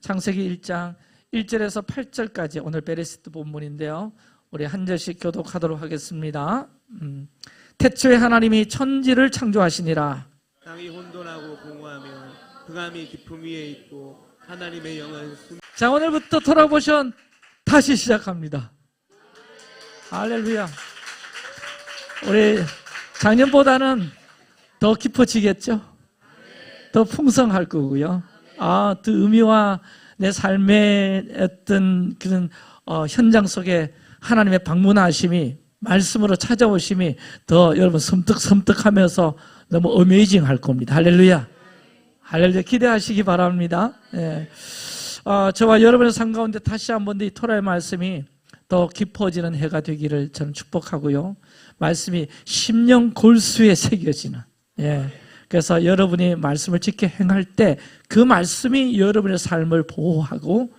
창세기 1장 1절에서 8절까지 오늘 베레시트 본문인데요. 우리 한 절씩 교독하도록 하겠습니다. 태초에 하나님이 천지를 창조하시니라. 땅이 혼돈하고 공허하며 흑암이 깊음 위에 있고 하나님의 영은 자, 오늘부터 토라 포션 다시 시작합니다. 할렐루야. 우리 작년보다는 더 깊어지겠죠? 더 풍성할 거고요. 더 의미와 내 삶의 어떤 그런 현장 속에 하나님의 방문하심이, 말씀으로 찾아오심이 더 여러분 섬뜩섬뜩하면서 너무 어메이징 할 겁니다. 할렐루야. 할렐루야. 기대하시기 바랍니다. 예. 저와 여러분의 삶 가운데 다시 한번 이 토라의 말씀이 더 깊어지는 해가 되기를 저는 축복하고요. 말씀이 심령 골수에 새겨지는, 예. 그래서 여러분이 말씀을 지켜 행할 때 그 말씀이 여러분의 삶을 보호하고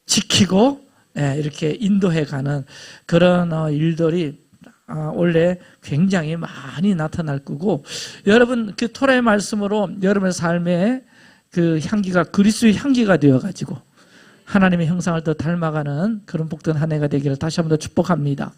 지키고, 예, 이렇게 인도해가는 그런 일들이 원래 굉장히 많이 나타날 거고, 여러분 그 토라의 말씀으로 여러분의 삶에 그 향기가 그리스도의 향기가 되어가지고 하나님의 형상을 더 닮아가는 그런 복된 한 해가 되기를 다시 한 번 더 축복합니다.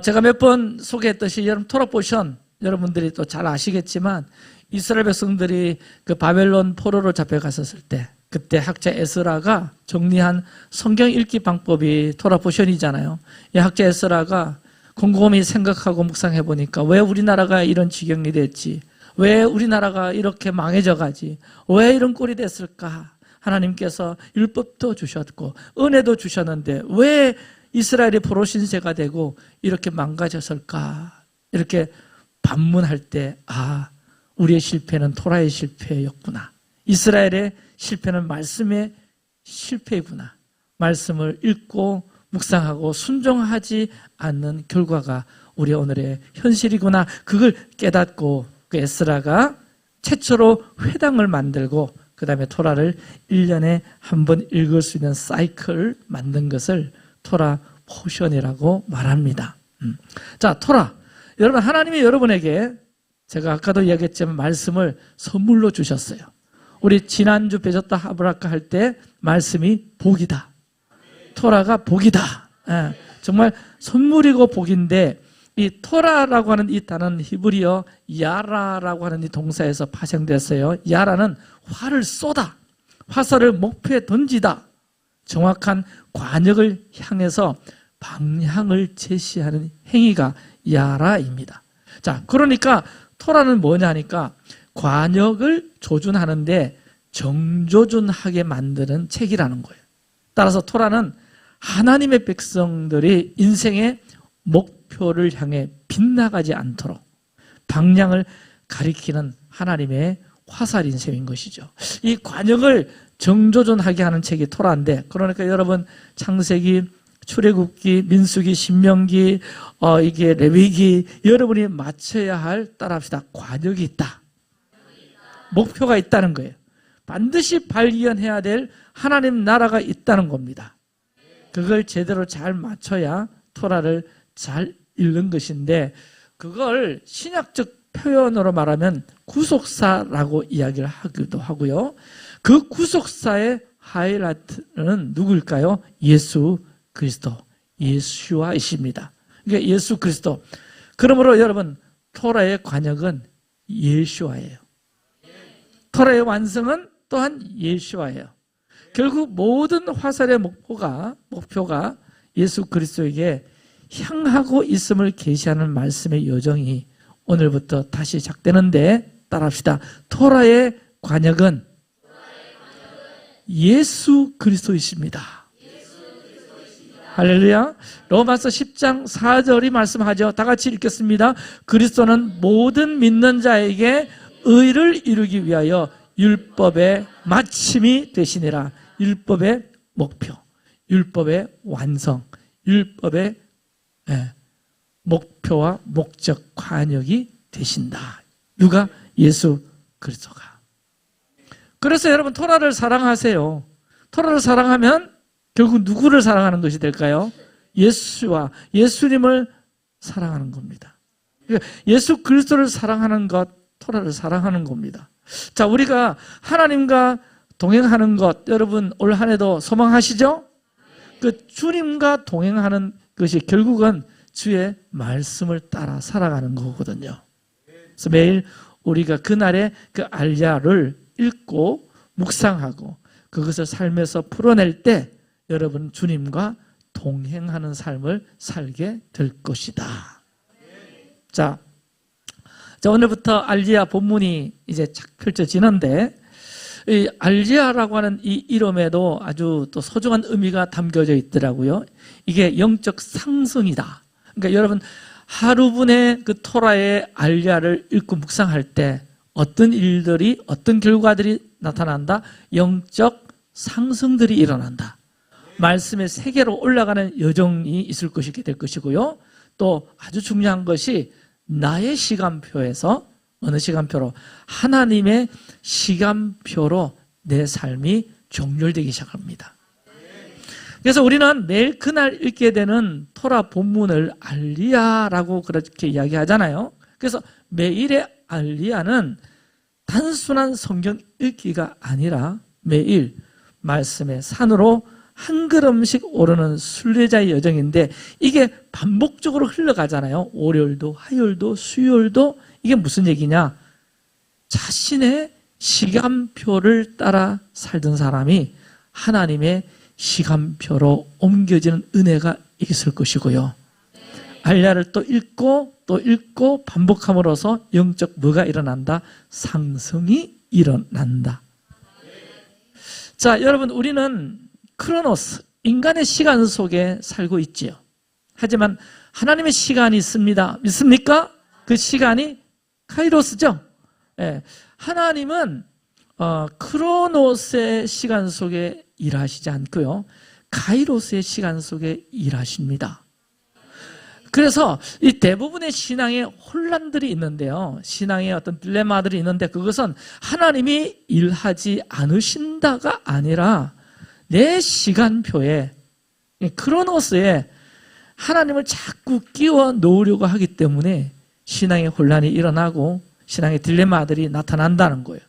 제가 몇 번 소개했듯이 여러분 토라 포션 여러분들이 또 잘 아시겠지만 이스라엘 백성들이 그 바벨론 포로로 잡혀갔었을 때 그때 학자 에스라가 정리한 성경 읽기 방법이 토라 포션이잖아요. 이 학자 에스라가 곰곰이 생각하고 묵상해 보니까 왜 우리나라가 이런 지경이 됐지? 왜 우리나라가 이렇게 망해져 가지? 왜 이런 꼴이 됐을까? 하나님께서 율법도 주셨고 은혜도 주셨는데 왜 이스라엘이 포로 신세가 되고 이렇게 망가졌을까? 이렇게 반문할 때 우리의 실패는 토라의 실패였구나. 이스라엘의 실패는 말씀의 실패이구나. 말씀을 읽고 묵상하고 순종하지 않는 결과가 우리 오늘의 현실이구나. 그걸 깨닫고 그 에스라가 최초로 회당을 만들고 그 다음에 토라를 1년에 한 번 읽을 수 있는 사이클을 만든 것을 토라 포션이라고 말합니다. 자, 토라. 여러분, 하나님이 여러분에게 제가 아까도 이야기했지만 말씀을 선물로 주셨어요. 우리 지난주 베졌다 하브라카 할 때 말씀이 복이다. 토라가 복이다. 예, 정말 선물이고 복인데 이 토라라고 하는 이 단어는 히브리어 야라라고 하는 이 동사에서 파생됐어요. 야라는 활을 쏘다, 화살을 목표에 던지다, 정확한 관역을 향해서 방향을 제시하는 행위가 야라입니다. 자, 그러니까 토라는 뭐냐 하니까 관역을 조준하는데 정조준하게 만드는 책이라는 거예요. 따라서 토라는 하나님의 백성들이 인생의 목표를 향해 빗나가지 않도록 방향을 가리키는 하나님의 화살인 셈인 것이죠. 이 관역을 정조준하게 하는 책이 토라인데, 그러니까 여러분 창세기, 출애굽기, 민수기, 신명기, 이게 레위기, 여러분이 맞춰야 할, 따라합시다, 관역이 있다. 목표가 있다는 거예요. 반드시 발견해야 될 하나님 나라가 있다는 겁니다. 그걸 제대로 잘 맞춰야 토라를 잘 읽는 것인데, 그걸 신약적 표현으로 말하면 구속사라고 이야기를 하기도 하고요. 그 구속사의 하이라이트는 누구일까요? 예수 그리스도, 예수와이십니다. 그러니까 예수 그리스도. 그러므로 여러분, 토라의 관역은 예수와예요. 토라의 완성은 또한 예수와예요. 결국 모든 화살의 목표가 예수 그리스도에게 향하고 있음을 계시하는 말씀의 여정이 오늘부터 다시 시작되는데, 따라합시다. 토라의 관역은 예수 그리스도이십니다. 할렐루야. 로마서 10장 4절이 말씀하죠. 다 같이 읽겠습니다. 그리스도는 모든 믿는 자에게 의를 이루기 위하여 율법의 마침이 되시니라. 율법의 목표, 율법의 완성, 율법의 목표와 목적, 관역이 되신다. 누가? 예수 그리스도가. 그래서 여러분 토라를 사랑하세요. 토라를 사랑하면 결국 누구를 사랑하는 것이 될까요? 예수와 예수님을 사랑하는 겁니다. 그러니까 예수 그리스도를 사랑하는 것, 토라를 사랑하는 겁니다. 자, 우리가 하나님과 동행하는 것, 여러분 올 한 해도 소망하시죠? 그 주님과 동행하는 것이 결국은 주의 말씀을 따라 살아가는 거거든요. 그래서 매일 우리가 그날의 그 알야를 읽고 묵상하고 그것을 삶에서 풀어낼 때 여러분 주님과 동행하는 삶을 살게 될 것이다. 자, 오늘부터 알리야 본문이 이제 착 펼쳐지는데 이 알리야라고 하는 이 이름에도 아주 또 소중한 의미가 담겨져 있더라고요. 이게 영적 상승이다. 그러니까 여러분 하루분의 그 토라의 알리야를 읽고 묵상할 때 어떤 일들이 어떤 결과들이 나타난다? 영적 상승들이 일어난다. 말씀의 세계로 올라가는 여정이 있을 것이게 될 것이고요. 또 아주 중요한 것이 나의 시간표에서 어느 시간표로? 하나님의 시간표로 내 삶이 종료되기 시작합니다. 그래서 우리는 매일 그날 읽게 되는 토라 본문을 알리야라고 그렇게 이야기하잖아요. 그래서 매일의 알리야는 단순한 성경 읽기가 아니라 매일 말씀의 산으로 한 걸음씩 오르는 순례자의 여정인데 이게 반복적으로 흘러가잖아요. 월요일도 화요일도 수요일도. 이게 무슨 얘기냐? 자신의 시간표를 따라 살던 사람이 하나님의 시간표로 옮겨지는 은혜가 있을 것이고요. 알야를 또 읽고 반복함으로써 영적 뭐가 일어난다? 상승이 일어난다. 자, 여러분 우리는 크로노스, 인간의 시간 속에 살고 있지요. 하지만 하나님의 시간이 있습니다. 믿습니까? 그 시간이 카이로스죠. 예, 하나님은 크로노스의 시간 속에 일하시지 않고요. 카이로스의 시간 속에 일하십니다. 그래서 이 대부분의 신앙의 혼란들이 있는데요. 신앙의 어떤 딜레마들이 있는데 그것은 하나님이 일하지 않으신다가 아니라 내 시간표에 크로노스에 하나님을 자꾸 끼워 놓으려고 하기 때문에 신앙의 혼란이 일어나고 신앙의 딜레마들이 나타난다는 거예요.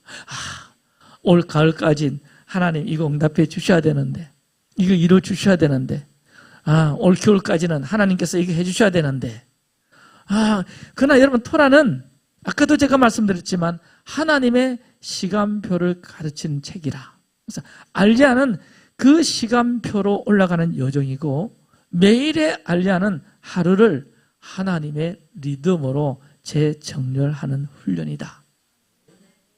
올 가을까지 하나님 이거 응답해 주셔야 되는데 이거 이뤄 주셔야 되는데 올 겨울까지는 하나님께서 이거 해 주셔야 되는데 그러나 여러분 토라는 아까도 제가 말씀드렸지만 하나님의 시간표를 가르치는 책이라. 그래서 알리야는 그 시간표로 올라가는 여정이고 매일의 알리야는 하루를 하나님의 리듬으로 재정렬하는 훈련이다.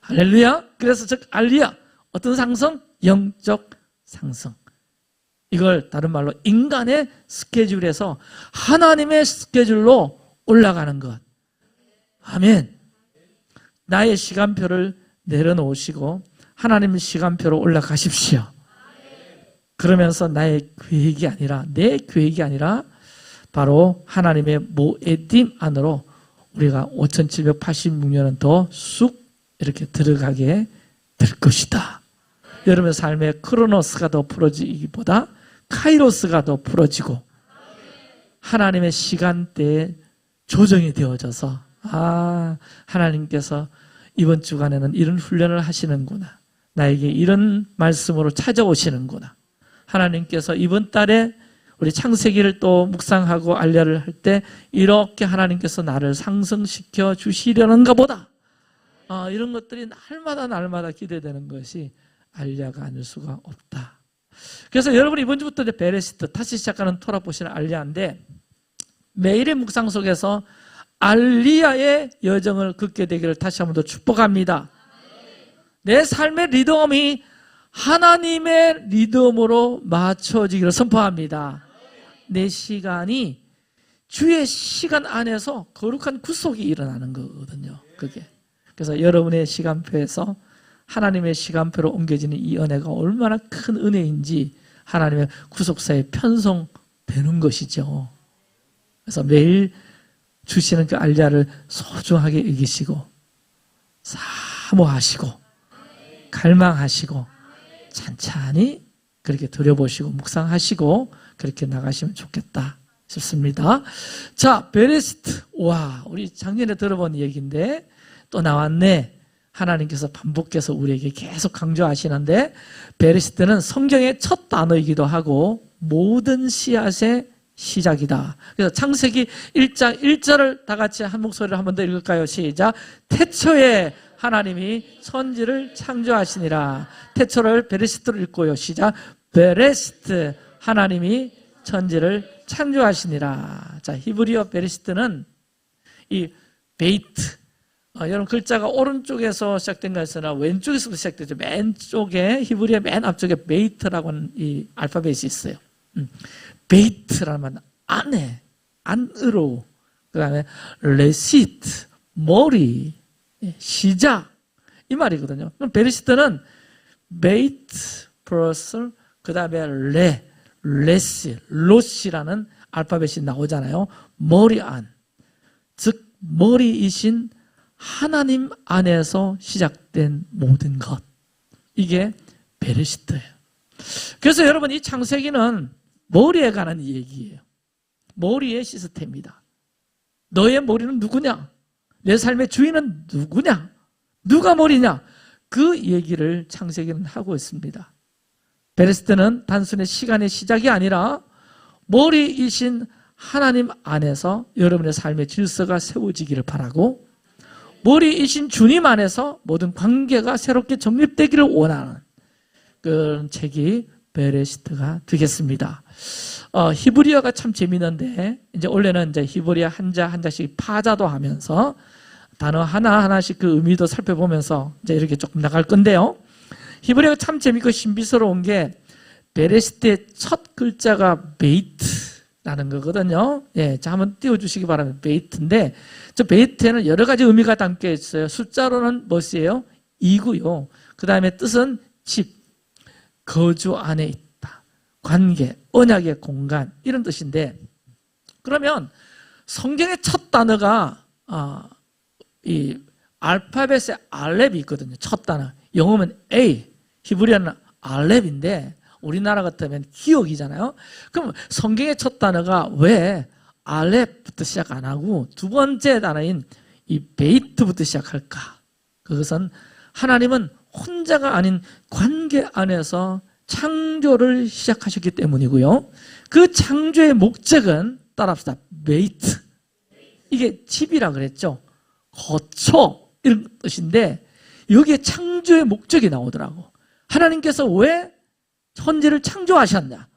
할렐루야. 그래서 즉 알리야 어떤 상승? 영적 상승. 이걸 다른 말로 인간의 스케줄에서 하나님의 스케줄로 올라가는 것. 아멘. 나의 시간표를 내려놓으시고 하나님의 시간표로 올라가십시오. 그러면서 나의 계획이 아니라 내 계획이 아니라 바로 하나님의 모에딤 안으로 우리가 5786년은 더 쑥 이렇게 들어가게 될 것이다. 여러분의 삶의 크로노스가 더 풀어지기보다 카이로스가 더 풀어지고 하나님의 시간대에 조정이 되어져서 하나님께서 이번 주간에는 이런 훈련을 하시는구나. 나에게 이런 말씀으로 찾아오시는구나. 하나님께서 이번 달에 우리 창세기를 또 묵상하고 알야를 할 때 이렇게 하나님께서 나를 상승시켜 주시려는가 보다. 이런 것들이 날마다 기대되는 것이 알야가 아닐 수가 없다. 그래서 여러분 이번 주부터 이제 베레시트 다시 시작하는 토라 보시는 알야인데 매일의 묵상 속에서 알리야의 여정을 걷게 되기를 다시 한 번 더 축복합니다. 내 삶의 리듬이 하나님의 리듬으로 맞춰지기를 선포합니다. 내 시간이 주의 시간 안에서 거룩한 구속이 일어나는 거거든요. 그게. 그래서 여러분의 시간표에서 하나님의 시간표로 옮겨지는 이 은혜가 얼마나 큰 은혜인지 하나님의 구속사에 편성되는 것이죠. 그래서 매일 주시는 그 알야를 소중하게 여기시고 사모하시고 갈망하시고 찬찬히 그렇게 들여보시고 묵상하시고 그렇게 나가시면 좋겠다 싶습니다. 자, 베레시트. 와, 우리 작년에 들어본 얘기인데 또 나왔네. 하나님께서 반복해서 우리에게 계속 강조하시는데, 베레시트는 성경의 첫 단어이기도 하고 모든 씨앗의 시작이다. 그래서 창세기 1장 1절을 다 같이 한 목소리로 한 번 더 읽을까요? 시작. 태초에 하나님이 천지를 창조하시니라. 태초를 베레시트로 읽고요. 시작. 베레시트, 하나님이 천지를 창조하시니라. 자, 히브리어 베레시트는 이 베이트, 여러분 글자가 오른쪽에서 시작된 것이나 왼쪽에서부터 시작되죠. 맨쪽에, 히브리어 맨 앞쪽에 베이트라고 하는 이 알파벳이 있어요. 베이트라는 안에, 안으로, 그 다음에 레시트, 머리, 시작, 이 말이거든요. 그럼 베레시트는 베이트 플러스 그 다음에 레시, 로시라는 알파벳이 나오잖아요. 머리 안, 즉 머리이신 하나님 안에서 시작된 모든 것, 이게 베레시트예요. 그래서 여러분, 이 창세기는 머리에 관한 얘기예요. 머리의 시스템이다. 너의 머리는 누구냐? 내 삶의 주인은 누구냐? 누가 머리냐? 그 얘기를 창세기는 하고 있습니다. 베레시트는 단순히 시간의 시작이 아니라 머리이신 하나님 안에서 여러분의 삶의 질서가 세워지기를 바라고, 머리이신 주님 안에서 모든 관계가 새롭게 정립되기를 원하는 그런 책이 베레시트가 되겠습니다. 히브리어가 참 재미있는데, 이제 원래는 이제 히브리어 한자 한자씩 파자도 하면서 단어 하나하나씩 그 의미도 살펴보면서 이제 이렇게 조금 나갈 건데요. 히브리어가 참 재밌고 신비스러운 게, 베레시트의 첫 글자가 베이트라는 거거든요. 예, 자, 한번 띄워주시기 바랍니다. 베이트인데, 저 베이트에는 여러 가지 의미가 담겨 있어요. 숫자로는 무엇이에요? 2고요. 그 다음에 뜻은 집, 거주 안에 있다, 관계, 언약의 공간, 이런 뜻인데, 그러면 성경의 첫 단어가 이 알파벳의 알렙이 있거든요. 첫 단어. 영어면 A, 히브리어는 알렙인데 우리나라 같으면 기억이잖아요. 그럼 성경의 첫 단어가 왜 알렙부터 시작 안 하고 두 번째 단어인 이 베이트부터 시작할까? 그것은 하나님은 혼자가 아닌 관계 안에서 창조를 시작하셨기 때문이고요. 그 창조의 목적은, 따라합시다, 베이트. 이게 집이라 그랬죠. 거처, 이런 뜻인데 여기에 창조의 목적이 나오더라고. 하나님께서 왜 천지를 창조하셨나?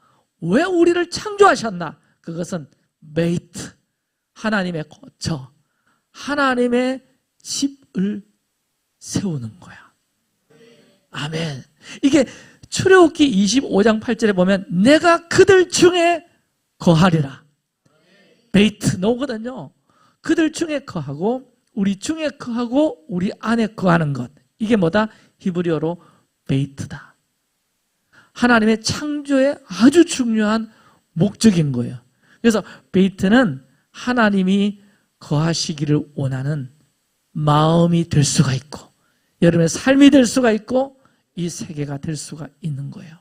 왜 우리를 창조하셨나? 그것은 베이트, 하나님의 거처, 하나님의 집을 세우는 거야. 아멘. 이게 출애굽기 25장 8절에 보면 내가 그들 중에 거하리라. 베이트 나오거든요. 그들 중에 거하고 우리 중에 거하고 우리 안에 거하는 것, 이게 뭐다? 히브리어로 베이트다. 하나님의 창조의 아주 중요한 목적인 거예요. 그래서 베이트는 하나님이 거하시기를 원하는 마음이 될 수가 있고, 여러분의 삶이 될 수가 있고, 이 세계가 될 수가 있는 거예요.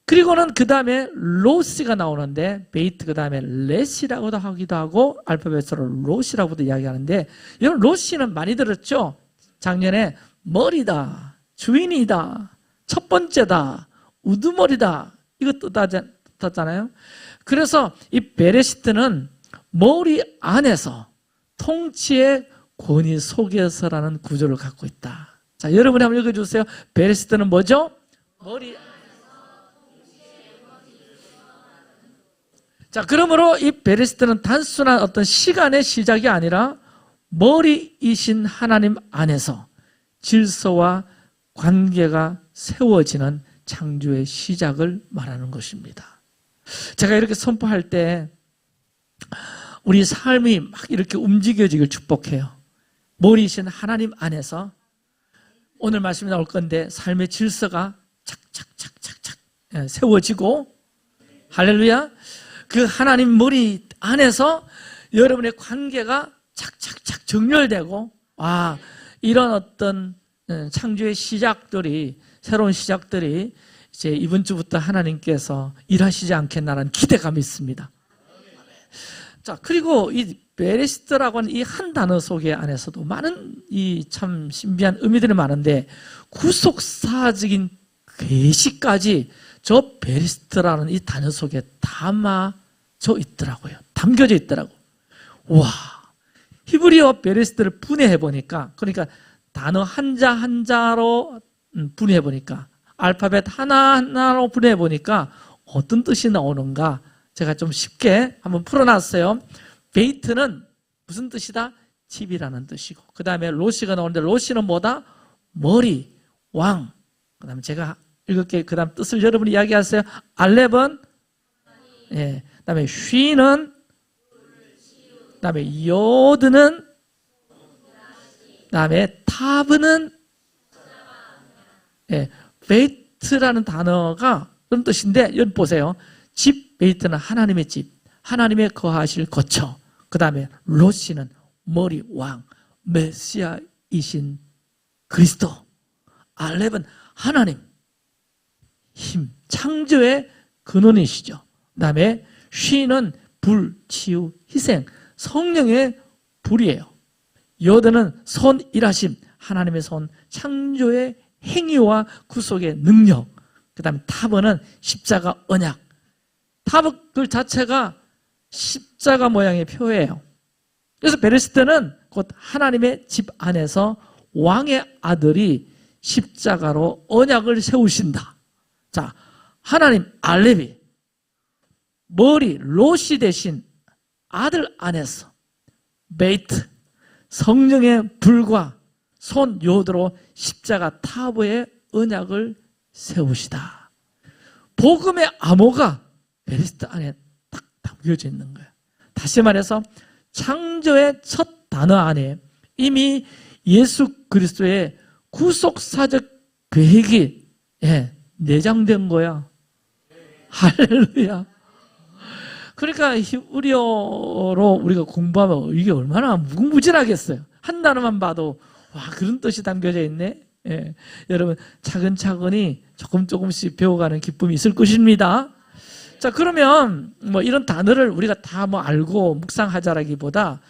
그리고는 그 다음에 로시가 나오는데, 베이트 그 다음에 레시라고도 하기도 하고 알파벳으로 로시라고도 이야기하는데, 여러분 로시는 많이 들었죠? 작년에 머리다, 주인이다, 첫 번째다, 우두머리다, 이거 뜻하잖아요. 그래서 이 베레시트는 머리 안에서 통치의 권위 속에서라는 구조를 갖고 있다. 자, 여러분이 한번 읽어주세요. 베레시트는 뭐죠? 머리. 자, 그러므로 이 베레시트는 단순한 어떤 시간의 시작이 아니라 머리이신 하나님 안에서 질서와 관계가 세워지는 창조의 시작을 말하는 것입니다. 제가 이렇게 선포할 때 우리 삶이 막 이렇게 움직여지길 축복해요. 머리이신 하나님 안에서 오늘 말씀이 나올 건데 삶의 질서가 착착착착착 세워지고, 할렐루야, 그 하나님 머리 안에서 여러분의 관계가 착착착 정렬되고, 이런 어떤 창조의 시작들이, 새로운 시작들이 이제 이번 주부터 하나님께서 일하시지 않겠나라는 기대감이 있습니다. 자, 그리고 이 베레시트라고 하는 이 한 단어 속에 안에서도 많은 이 참 신비한 의미들이 많은데 구속사적인 계시까지 저 베레시트라는 이 단어 속에 담아져 있더라고요. 담겨져 있더라고. 와, 히브리어 베레시트를 분해해 보니까, 그러니까 단어 한자 한자로 분해해 보니까, 알파벳 하나하나로 분해해 보니까 어떤 뜻이 나오는가 제가 좀 쉽게 한번 풀어놨어요. 베이트는 무슨 뜻이다? 집이라는 뜻이고, 그 다음에 로시가 나오는데 로시는 뭐다? 머리, 왕. 그 다음에 제가 읽을게요. 그 다음 뜻을 여러분이 이야기하세요. 알렙은, 예. 그 다음에 쉬는, 그 다음에 요드는, 그 다음에 타브는, 예. 베이트라는 단어가 그런 뜻인데, 여기 보세요. 집, 베이트는 하나님의 집, 하나님의 거하실 거처. 그 다음에 로시는 머리, 왕, 메시아이신 그리스도. 알렙은 하나님, 힘, 창조의 근원이시죠. 그 다음에 쉬는 불, 치유, 희생, 성령의 불이에요. 요드는 손, 일하심, 하나님의 손, 창조의 행위와 구속의 능력. 그 다음에 타버는 십자가 언약. 타버 그 자체가 십자가 모양의 표예요. 그래서 베레시트는 곧 하나님의 집 안에서 왕의 아들이 십자가로 언약을 세우신다. 자, 하나님 알렙이 머리 로시 대신 아들 안에서 베이트 성령의 불과 손 요드로 십자가 타버의 언약을 세우시다. 복음의 암호가 베레시트 안에 딱 담겨져 있는 거예요. 다시 말해서 창조의 첫 단어 안에 이미 예수 그리스도의 구속사적 계획이 내장된 거야. 할렐루야. 그러니까 히브리어로 우리가 공부하면 이게 얼마나 무궁무진하겠어요. 한 단어만 봐도 와, 그런 뜻이 담겨져 있네. 예. 여러분 차근차근히 조금씩 배워가는 기쁨이 있을 것입니다. 자, 그러면 뭐 이런 단어를 우리가 다 뭐 알고 묵상하자라기보다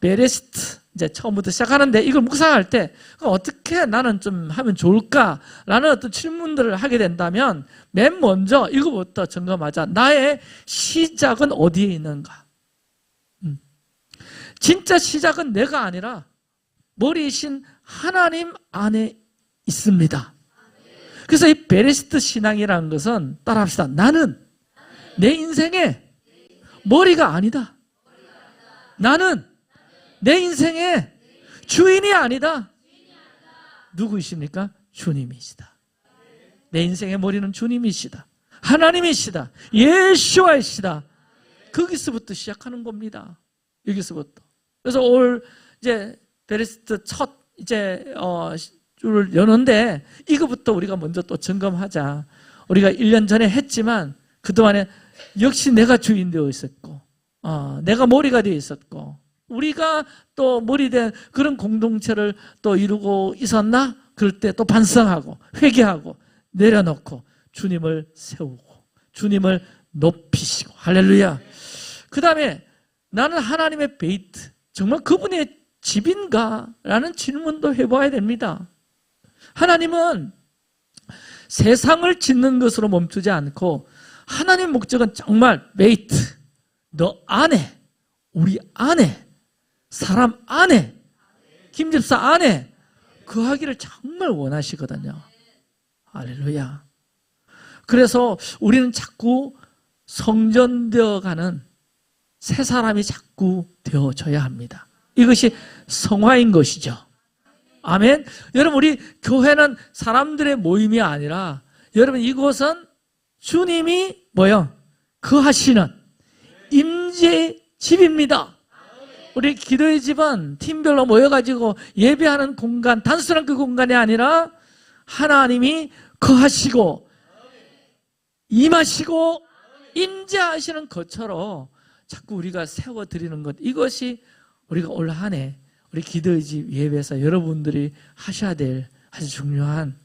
베레시트 이제 처음부터 시작하는데 이걸 묵상할 때 어떻게 나는 좀 하면 좋을까라는 어떤 질문들을 하게 된다면 맨 먼저 이거부터 점검하자. 나의 시작은 어디에 있는가? 진짜 시작은 내가 아니라 머리이신 하나님 안에 있습니다. 그래서 이 베레시트 신앙이라는 것은 따라합시다. 나는 내 인생의 머리가 아니다. 나는 내 인생의 주인이 아니다. 누구이십니까? 주님이시다. 내 인생의 머리는 주님이시다. 하나님이시다. 예수와이시다. 거기서부터 시작하는 겁니다. 여기서부터. 그래서 올 이제 베레시트 첫 줄을 여는데 이거부터 우리가 먼저 또 점검하자. 우리가 1년 전에 했지만 그동안에 역시 내가 주인 되어 있었고, 내가 머리가 되어 있었고, 우리가 또 머리 된 그런 공동체를 또 이루고 있었나? 그럴 때 또 반성하고, 회개하고, 내려놓고, 주님을 세우고, 주님을 높이시고, 할렐루야. 그 다음에 나는 하나님의 베이트, 정말 그분의 집인가? 라는 질문도 해봐야 됩니다. 하나님은 세상을 짓는 것으로 멈추지 않고 하나님의 목적은 정말 베이트, 너 안에, 우리 안에, 사람 안에, 김집사 안에 거하기를 정말 원하시거든요. 할렐루야. 그래서 우리는 자꾸 성전되어가는 새 사람이 자꾸 되어져야 합니다. 이것이 성화인 것이죠. 아멘. 여러분, 우리 교회는 사람들의 모임이 아니라 여러분 이곳은 주님이 뭐요? 거하시는 임재의 집입니다. 우리 기도의 집은 팀별로 모여가지고 예배하는 공간, 단순한 그 공간이 아니라 하나님이 거하시고 임하시고 임재하시는 것처럼 자꾸 우리가 세워드리는 것, 이것이 우리가 올 한 해 우리 기도의 집 예배에서 여러분들이 하셔야 될 아주 중요한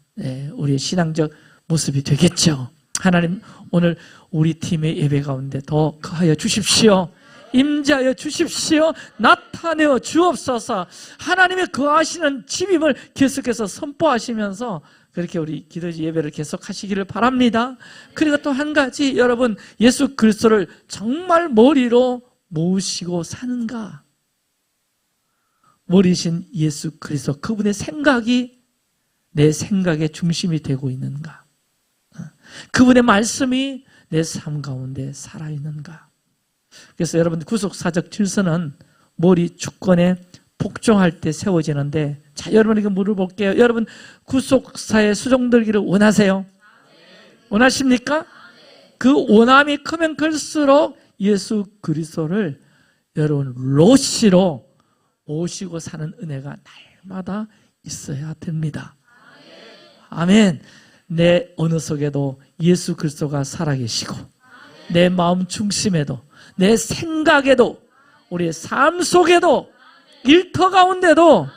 우리의 신앙적 모습이 되겠죠. 하나님, 오늘 우리 팀의 예배 가운데 더 거하여 주십시오. 임재하여 주십시오. 나타내어 주옵소서. 하나님의 거하시는 집임을 계속해서 선포하시면서 그렇게 우리 기도지 예배를 계속하시기를 바랍니다. 그리고 또 한 가지, 여러분 예수 그리스도를 정말 머리로 모시고 사는가? 머리신 예수 그리스도, 그분의 생각이 내 생각의 중심이 되고 있는가? 그분의 말씀이 내 삶 가운데 살아있는가? 그래서 여러분 구속사적 질서는 머리 주권에 복종할 때 세워지는데, 자, 여러분에게 물어볼게요. 여러분 구속사에 수종들기를 원하세요? 원하십니까? 그 원함이 크면 클수록 예수 그리스도를 여러분 로시로 모시고 사는 은혜가 날마다 있어야 됩니다. 아멘. 내 어느 속에도 예수 그리스도가 살아계시고, 내 마음 중심에도, 내 생각에도, 우리의 삶 속에도, 일터 가운데도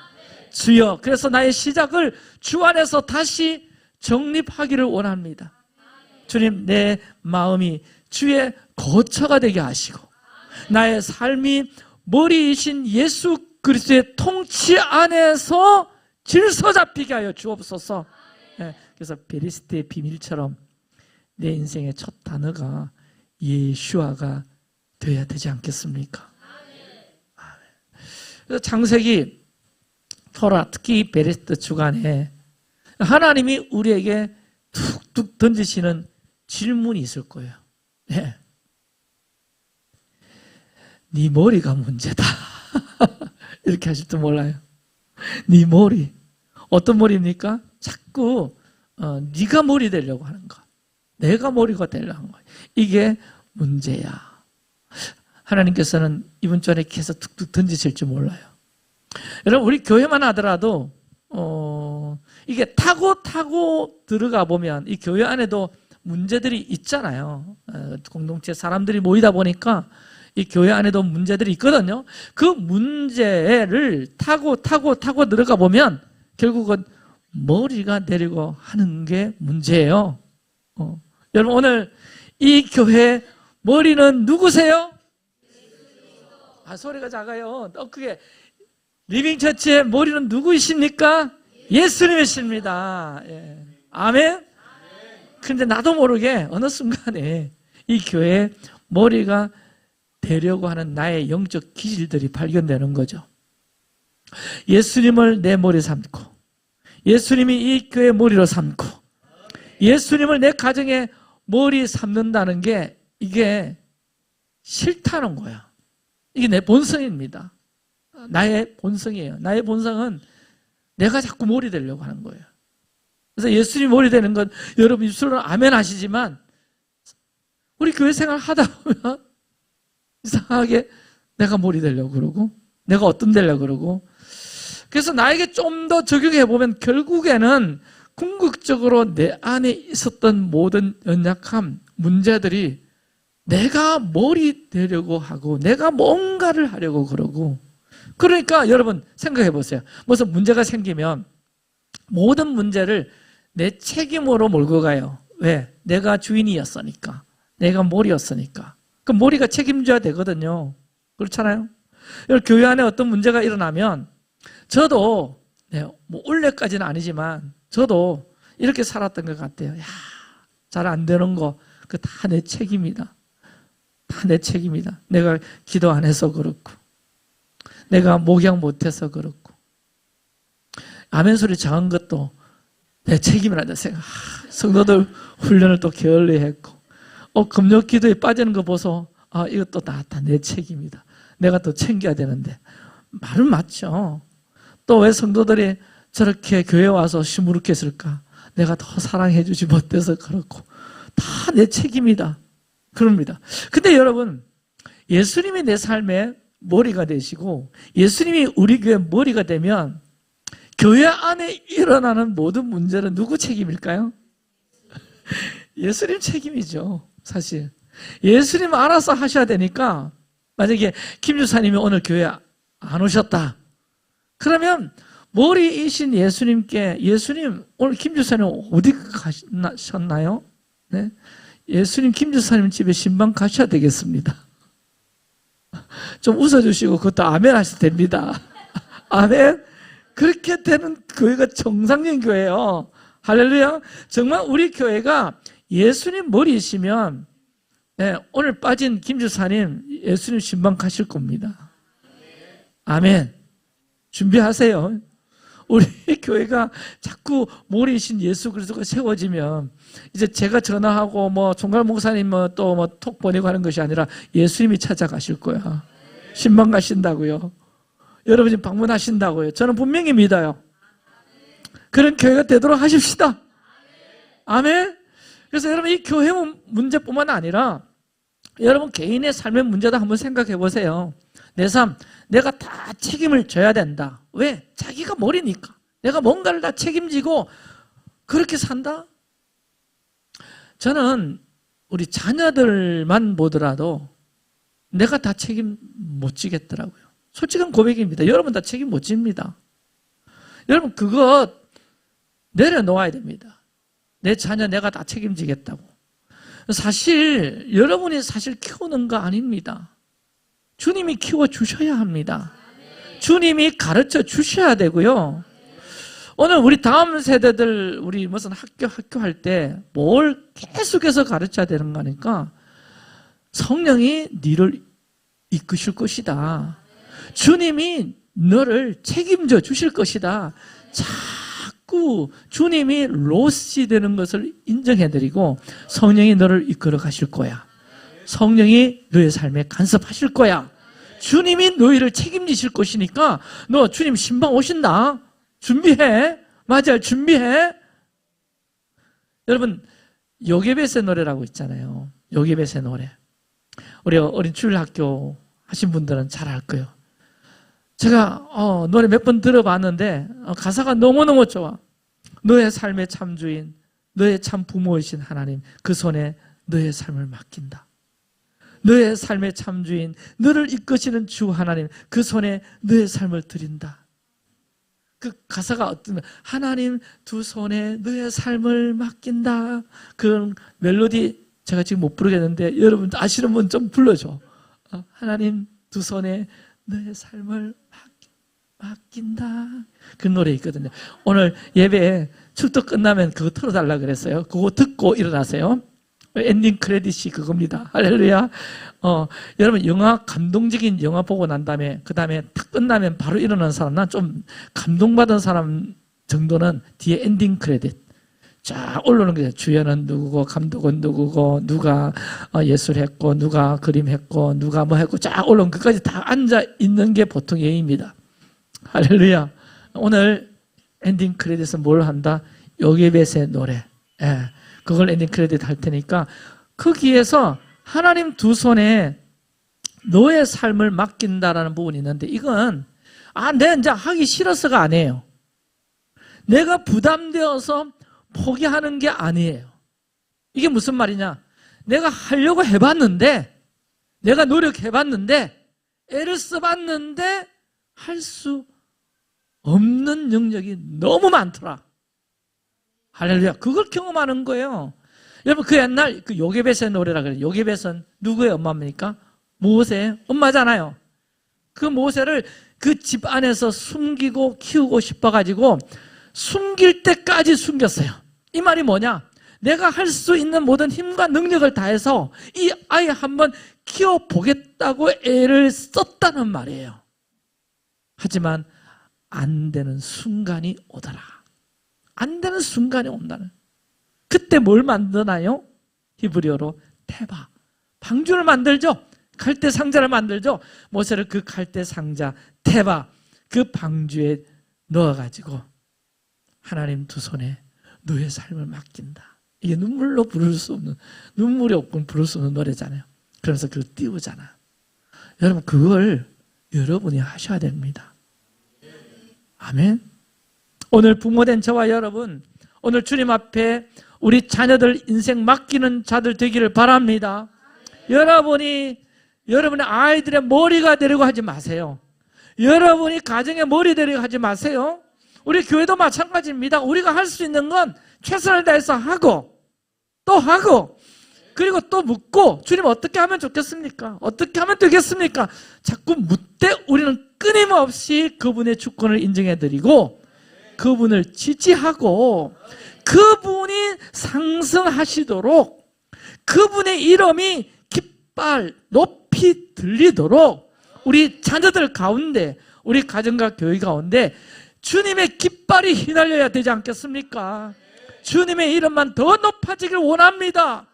주여, 그래서 나의 시작을 주 안에서 다시 정립하기를 원합니다. 주님, 내 마음이 주의 거처가 되게 하시고, 나의 삶이 머리이신 예수 그리스도의 통치 안에서 질서 잡히게 하여 주옵소서. 그래서 베리스트의 비밀처럼 내 인생의 첫 단어가 예슈아가 되어야 되지 않겠습니까? 그래서 창세기, 토라, 특히 베리스트 주간에 하나님이 우리에게 툭툭 던지시는 질문이 있을 거예요. 네 머리가 문제다. 이렇게 하실지 몰라요. 네 머리. 어떤 머리입니까? 자꾸 네가 머리 되려고 하는 거, 내가 머리가 되려고 하는 거, 이게 문제야. 하나님께서는 이번 주 안에 계속 툭툭 던지실지 몰라요. 여러분 우리 교회만 하더라도 이게 타고 들어가 보면 이 교회 안에도 문제들이 있잖아요. 공동체 사람들이 모이다 보니까 이 교회 안에도 문제들이 있거든요. 그 문제를 타고 들어가 보면 결국은 머리가 내리고 하는 게 문제예요. 여러분 오늘 이 교회 머리는 누구세요? 소리가 작아요. 더 크게. 리빙처치의 머리는 누구이십니까? 예수님이십니다. 예. 아멘? 근데 나도 모르게 어느 순간에 이 교회에 머리가 되려고 하는 나의 영적 기질들이 발견되는 거죠. 예수님을 내 머리 삼고, 예수님이 이 교회 머리로 삼고, 예수님을 내 가정에 머리 삼는다는 게 이게 싫다는 거야. 이게 내 본성입니다. 나의 본성이에요. 나의 본성은 내가 자꾸 머리 되려고 하는 거예요. 그래서 예수님 머리 되는 건 여러분 입술로 아멘 하시지만 우리 교회 생활 하다 보면 이상하게 내가 머리 되려고 그러고, 내가 어떤 되려고 그러고, 그래서 나에게 좀 더 적용해 보면 결국에는 궁극적으로 내 안에 있었던 모든 연약함, 문제들이 내가 머리 되려고 하고 내가 뭔가를 하려고 그러고, 그러니까 여러분 생각해 보세요. 무슨 문제가 생기면 모든 문제를 내 책임으로 몰고 가요. 왜? 내가 주인이었으니까, 내가 머리였으니까. 그 머리가 책임져야 되거든요. 그렇잖아요. 교회 안에 어떤 문제가 일어나면 저도 뭐 원래까지는 아니지만 저도 이렇게 살았던 것 같아요. 잘 안 되는 거 그 다 내 책임이다. 다 내 책임이다. 내가 기도 안 해서 그렇고, 내가 목양 못해서 그렇고, 아멘 소리 작은 것도 내 책임이라는 생각. 성도들 훈련을 또 게을리 했고, 금요 기도에 빠지는 거 보소. 이것도 다 내 책임이다. 내가 또 챙겨야 되는데. 말은 맞죠. 또 왜 성도들이 저렇게 교회 와서 시무룩했을까? 내가 더 사랑해 주지 못해서 그렇고, 다 내 책임이다. 그럽니다. 근데 여러분, 예수님이 내 삶의 머리가 되시고 예수님이 우리 교회 머리가 되면 교회 안에 일어나는 모든 문제는 누구 책임일까요? 예수님 책임이죠. 사실 예수님 알아서 하셔야 되니까, 만약에 김 주사님이 오늘 교회 안 오셨다 그러면 머리이신 예수님께, 예수님 오늘 김 주사님 어디 가셨나요? 네? 예수님 김 주사님 집에 신방 가셔야 되겠습니다. 좀 웃어주시고 그것도 아멘 하셔도 됩니다. 아멘. 그렇게 되는 교회가 정상적인 교회예요. 할렐루야. 정말 우리 교회가 예수님 머리이시면 오늘 빠진 김 주사님 예수님 신방 가실 겁니다. 아멘. 준비하세요. 우리 교회가 자꾸 머리이신 예수 그리스도가 세워지면 이제 제가 전화하고 뭐 총괄 목사님 또 뭐 톡 보내고 하는 것이 아니라 예수님이 찾아가실 거야. 신방 가신다고요. 여러분이 방문하신다고요. 저는 분명히 믿어요. 그런 교회가 되도록 하십시다. 아멘. 그래서 여러분 이 교회 문제뿐만 아니라 여러분 개인의 삶의 문제도 한번 생각해 보세요. 내 삶, 내가 다 책임을 져야 된다. 왜? 자기가 머리니까. 내가 뭔가를 다 책임지고 그렇게 산다? 저는 우리 자녀들만 보더라도 내가 다 책임 못 지겠더라고요. 솔직한 고백입니다. 여러분 다 책임 못 집니다. 여러분 그거 내려놓아야 됩니다. 내 자녀 내가 다 책임지겠다고. 사실 여러분이 사실 키우는 거 아닙니다. 주님이 키워주셔야 합니다. 주님이 가르쳐 주셔야 되고요. 오늘 우리 다음 세대들 우리 무슨 학교 할 때 뭘 계속해서 가르쳐야 되는 거니까 성령이 너를 이끄실 것이다. 주님이 너를 책임져 주실 것이다. 자꾸 주님이 로스이 되는 것을 인정해드리고 성령이 너를 이끌어 가실 거야. 성령이 너의 삶에 간섭하실 거야. 주님이 너희를 책임지실 것이니까 너 주님 신방 오신다. 준비해. 맞아요. 준비해. 여러분 요게벳의 노래라고 있잖아요. 요게벳의 노래. 우리 어린 주일학교 하신 분들은 잘 알 거예요. 제가 노래 몇 번 들어봤는데 가사가 너무너무 좋아. 너의 삶의 참 주인, 너의 참 부모이신 하나님, 그 손에 너의 삶을 맡긴다. 너의 삶의 참 주인, 너를 이끄시는 주 하나님, 그 손에 너의 삶을 드린다. 그 가사가 어떤 하나님 두 손에 너의 삶을 맡긴다. 그런 멜로디 제가 지금 못 부르겠는데 여러분 아시는 분 좀 불러줘. 하나님 두 손에 너의 삶을 맡긴다. 그 노래 있거든요. 오늘 예배에 축도 끝나면 그거 틀어달라 그랬어요. 그거 듣고 일어나세요. 엔딩 크레딧이 그겁니다. 할렐루야. 여러분 영화 감동적인 영화 보고 난 다음에 그 다음에 탁 끝나면 바로 일어나는 사람, 난 좀 감동받은 사람 정도는 뒤에 엔딩 크레딧 쫙 올라오는 거예요. 주연은 누구고 감독은 누구고 누가 예술했고 누가 그림했고 누가 뭐 했고 쫙 올라오는 그까지 다 앉아 있는 게 보통 예입니다. 할렐루야. 오늘 엔딩 크레딧은 뭘 한다? 요게벳의 노래. 그걸 엔딩 크레딧 할 테니까 거기에서 하나님 두 손에 너의 삶을 맡긴다라는 부분이 있는데 이건 내가 이제 하기 싫어서가 아니에요. 내가 부담되어서 포기하는 게 아니에요. 이게 무슨 말이냐? 내가 하려고 해봤는데 내가 노력해봤는데 애를 써봤는데 할 수 없는 영역이 너무 많더라. 할렐루야. 그걸 경험하는 거예요. 여러분 그 옛날 그 요게벳의 노래라 그래요. 요게벳은 누구의 엄마입니까? 모세의 엄마잖아요. 그 모세를 그 집 안에서 숨기고 키우고 싶어가지고 숨길 때까지 숨겼어요. 이 말이 뭐냐? 내가 할 수 있는 모든 힘과 능력을 다해서 이 아이 한번 키워보겠다고 애를 썼다는 말이에요. 하지만 안 되는 순간이 오더라. 안 되는 순간이 온다는. 그때 뭘 만드나요? 히브리어로 테바. 방주를 만들죠. 갈대 상자를 만들죠. 모세를 그 갈대 상자 테바 그 방주에 넣어가지고 하나님 두 손에 너의 삶을 맡긴다. 이게 눈물로 부를 수 없는, 눈물이 없고 부를 수 없는 노래잖아요. 그러면서 그걸 띄우잖아. 여러분 그걸 여러분이 하셔야 됩니다. 아멘. 오늘 부모된 저와 여러분, 오늘 주님 앞에 우리 자녀들 인생 맡기는 자들 되기를 바랍니다. 여러분의 아이들의 머리가 되려고 하지 마세요. 여러분이 가정의 머리 되려고 하지 마세요. 우리 교회도 마찬가지입니다. 우리가 할 수 있는 건 최선을 다해서 하고 또 하고 그리고 또 묻고 주님 어떻게 하면 좋겠습니까? 어떻게 하면 되겠습니까? 자꾸 묻되 우리는 끊임없이 그분의 주권을 인정해드리고 그분을 지지하고 그분이 상승하시도록 그분의 이름이 깃발 높이 들리도록 우리 자녀들 가운데 우리 가정과 교회 가운데 주님의 깃발이 휘날려야 되지 않겠습니까? 주님의 이름만 더 높아지길 원합니다.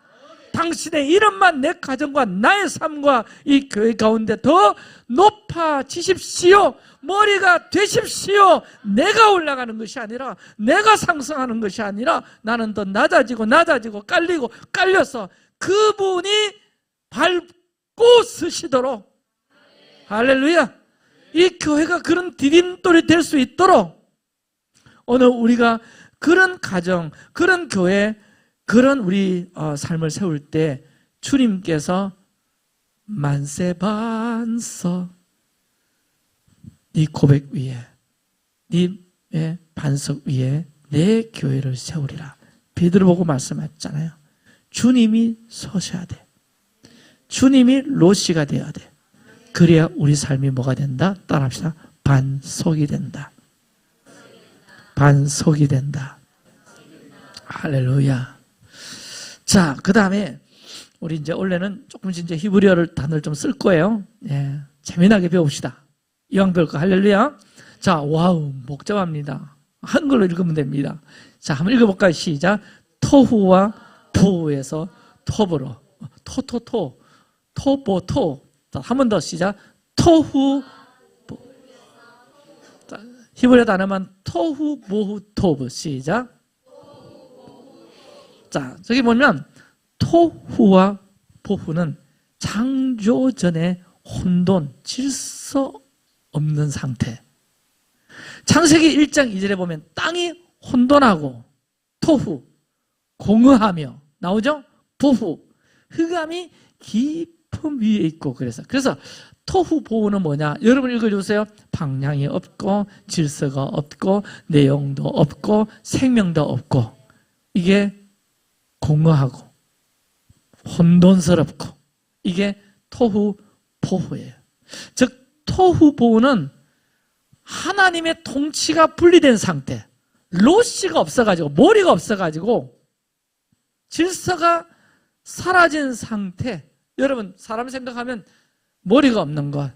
당신의 이름만 내 가정과 나의 삶과 이 교회 가운데 더 높아지십시오. 머리가 되십시오. 내가 올라가는 것이 아니라 내가 상승하는 것이 아니라 나는 더 낮아지고 깔리고 깔려서 그분이 밟고 서시도록 할렐루야. 이 교회가 그런 디딤돌이 될 수 있도록 오늘 우리가 그런 가정, 그런 교회, 그런 우리 삶을 세울 때 주님께서 만세반서 네 고백 위에 네 반석 위에 내 교회를 세우리라. 베드로 보고 말씀했잖아요. 주님이 서셔야 돼. 주님이 로시가 되어야 돼. 그래야 우리 삶이 뭐가 된다? 따라합시다. 반석이 된다. 반석이 된다. 할렐루야. 자, 그 다음에 우리 이제 원래는 조금씩 이제 히브리어를 단어를 좀 쓸 거예요. 예, 재미나게 배웁시다. 이왕 배울 거 할렐루야. 자, 와우, 복잡합니다. 한글로 읽으면 됩니다. 자, 한번 읽어볼까요? 시작. 토후와 보후에서 톱으로 토보토. 한 번 더 시작. 토후 자, 히브리어 단어만 토후 보후 토브 시작. 자, 저기 보면 토후와 보후는 창조전의 혼돈, 질서 없는 상태. 창세기 1장 2절에 보면 땅이 혼돈하고 토후, 공허하며 나오죠? 보후, 흑암이 깊은 위에 있고 그래서 토후 보후는 뭐냐? 여러분 읽어주세요. 방향이 없고 질서가 없고 내용도 없고 생명도 없고 이게 공허하고 혼돈스럽고 이게 토후 보후예요. 즉 토후 보후는 하나님의 통치가 분리된 상태, 로시가 없어가지고 머리가 없어가지고 질서가 사라진 상태. 여러분 사람 생각하면 머리가 없는 것,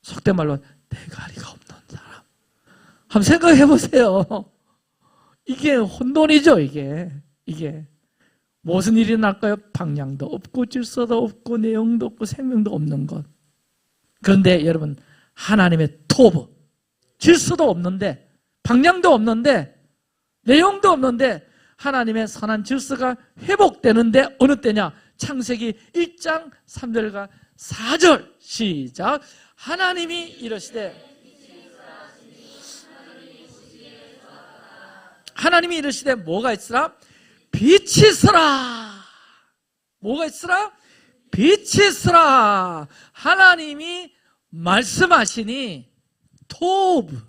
속된 말로 대가리가 없는 사람. 한번 생각해 보세요. 이게 혼돈이죠. 이게 무슨 일이 날까요? 방향도 없고 질서도 없고 내용도 없고 생명도 없는 것. 그런데 여러분 하나님의 토브, 질서도 없는데 방향도 없는데 내용도 없는데 하나님의 선한 질서가 회복되는데 어느 때냐? 창세기 1장 3절과 4절 시작. 하나님이 이르시되 뭐가 있으라? 빛이 있으라. 뭐가 있으라? 빛이 있으라. 하나님이 말씀하시니 토브,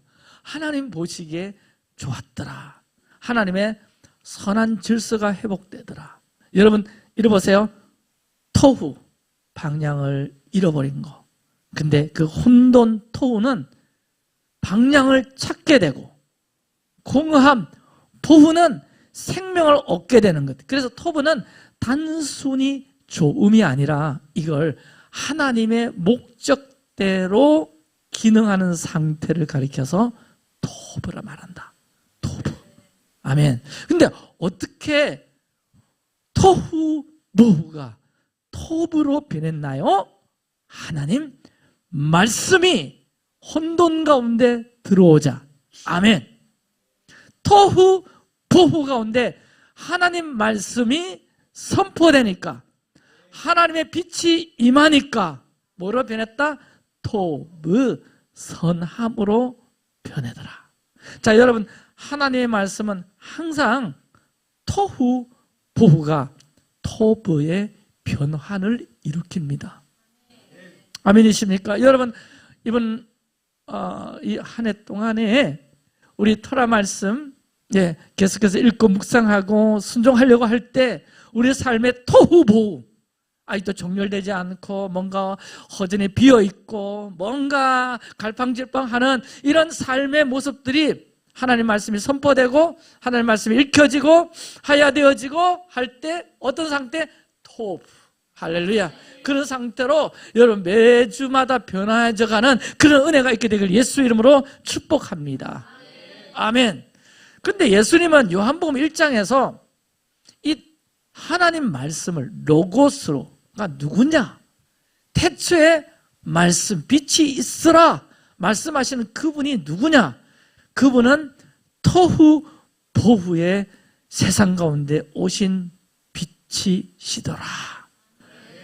하나님 보시기에 좋았더라. 하나님의 선한 질서가 회복되더라. 여러분 읽어보세요. 토후, 방향을 잃어버린 거. 근데 그 혼돈 토후는 방향을 찾게 되고, 공허함 보후는 생명을 얻게 되는 것. 그래서 토부는 단순히 좋음이 아니라 이걸 하나님의 목적대로 기능하는 상태를 가리켜서 토부라 말한다. 토부. 아멘. 근데 어떻게 토후 보후가 토부로 변했나요? 하나님 말씀이 혼돈 가운데 들어오자. 아멘. 토후 보후 가운데 하나님 말씀이 선포되니까 하나님의 빛이 임하니까 뭐로 변했다? 토브, 선함으로 변하더라. 자, 여러분 하나님의 말씀은 항상 토후 보후가 토브의 변환을 일으킵니다. 아멘이십니까? 여러분 이번 이 한 해 동안에 우리 토라 말씀 계속해서 읽고 묵상하고 순종하려고 할 때 우리 삶의 토후보후, 아직도 정렬되지 않고 뭔가 허전히 비어있고 뭔가 갈팡질팡하는 이런 삶의 모습들이 하나님 말씀이 선포되고 하나님 말씀이 읽혀지고 하야되어지고 할 때 어떤 상태? 토브. 할렐루야. 그런 상태로 여러분 매주마다 변화해져가는 그런 은혜가 있게 되길 예수 이름으로 축복합니다. 아멘. 근데 예수님은 요한복음 1장에서 이 하나님 말씀을 로고스로가 누구냐? 태초에 말씀, 빛이 있으라 말씀하시는 그분이 누구냐? 그분은 토후 보후의 세상 가운데 오신 빛이시더라.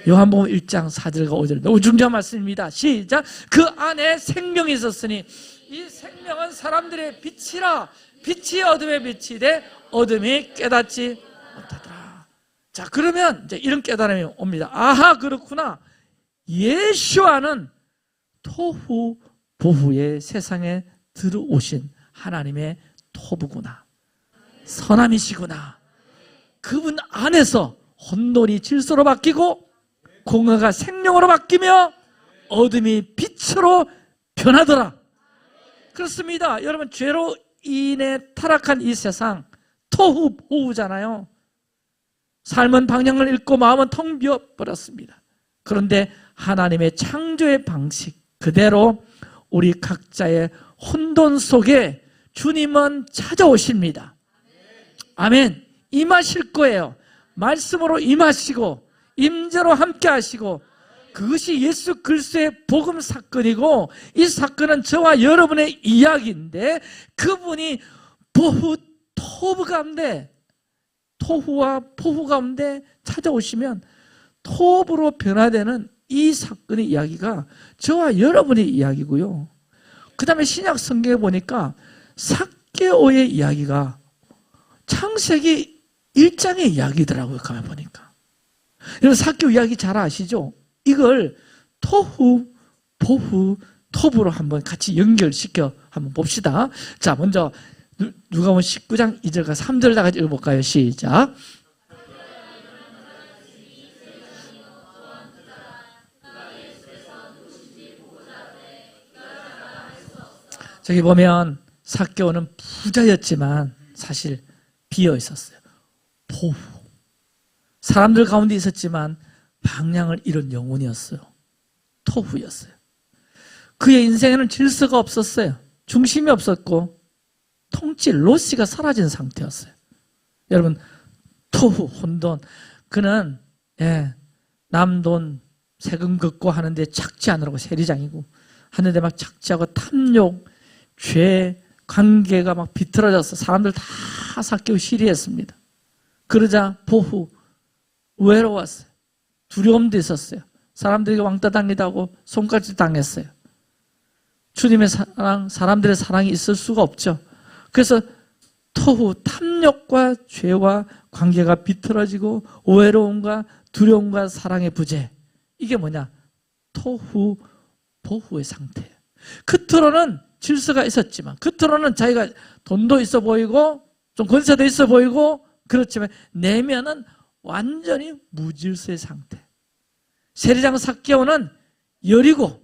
요한복음 1장 4절과 5절 너무 중요한 말씀입니다. 시작. 그 안에 생명이 있었으니 이 생명은 사람들의 빛이라. 빛이 어둠의 빛이 돼 어둠이 깨닫지 못하더라. 자, 그러면 이제 이런 깨달음이 옵니다. 아하, 그렇구나. 예수와는 토후 보후의 세상에 들어오신 하나님의 토부구나. 선함이시구나. 그분 안에서 혼돈이 질서로 바뀌고 공허가 생명으로 바뀌며 어둠이 빛으로 변하더라. 그렇습니다. 여러분, 죄로 인해 타락한 이 세상 토후 보후잖아요. 삶은 방향을 잃고 마음은 텅 비어버렸습니다. 그런데 하나님의 창조의 방식 그대로 우리 각자의 혼돈 속에 주님은 찾아오십니다. 아멘. 임하실 거예요. 말씀으로 임하시고 임재로 함께 하시고, 그것이 예수 그리스도의 복음 사건이고, 이 사건은 저와 여러분의 이야기인데 그분이 보후 토부 가운데, 토후와 포후 가운데 찾아오시면 토부로 변화되는 이 사건의 이야기가 저와 여러분의 이야기고요. 그 다음에 신약 성경에 보니까 삭개오의 이야기가 창세기 1장의 이야기더라고요. 가만 보니까. 여러분, 삭개오 이야기 잘 아시죠? 이걸 토후, 보후, 토부로 한번 같이 연결시켜 한번 봅시다. 자, 먼저 누가복음 19장 2절과 3절 다 같이 읽어볼까요? 시작. 저기 보면 삭개오는 부자였지만 사실 비어 있었어요. 보후. 사람들 가운데 있었지만 방향을 잃은 영혼이었어요. 토후였어요. 그의 인생에는 질서가 없었어요. 중심이 없었고 통치, 로시가 사라진 상태였어요. 여러분, 토후, 혼돈. 그는 남돈 세금 걷고 하는데 착지 않으라고 세리장이고 하는데 막 착지하고 탐욕, 죄, 관계가 막 비틀어져서 사람들 다 삭개오 시리했습니다. 그러자 보후, 외로웠어요. 두려움도 있었어요. 사람들에게 왕따 당기다고 손가락질 당했어요. 주님의 사랑, 사람들의 사랑이 있을 수가 없죠. 그래서 토후, 탐욕과 죄와 관계가 비틀어지고 외로움과 두려움과 사랑의 부재. 이게 뭐냐? 토후, 보후의 상태예요. 겉으로는 질서가 있었지만, 겉으로는 자기가 돈도 있어 보이고 좀 권세도 있어 보이고 그렇지만 내면은 완전히 무질서의 상태. 세리장 삭개오는 여리고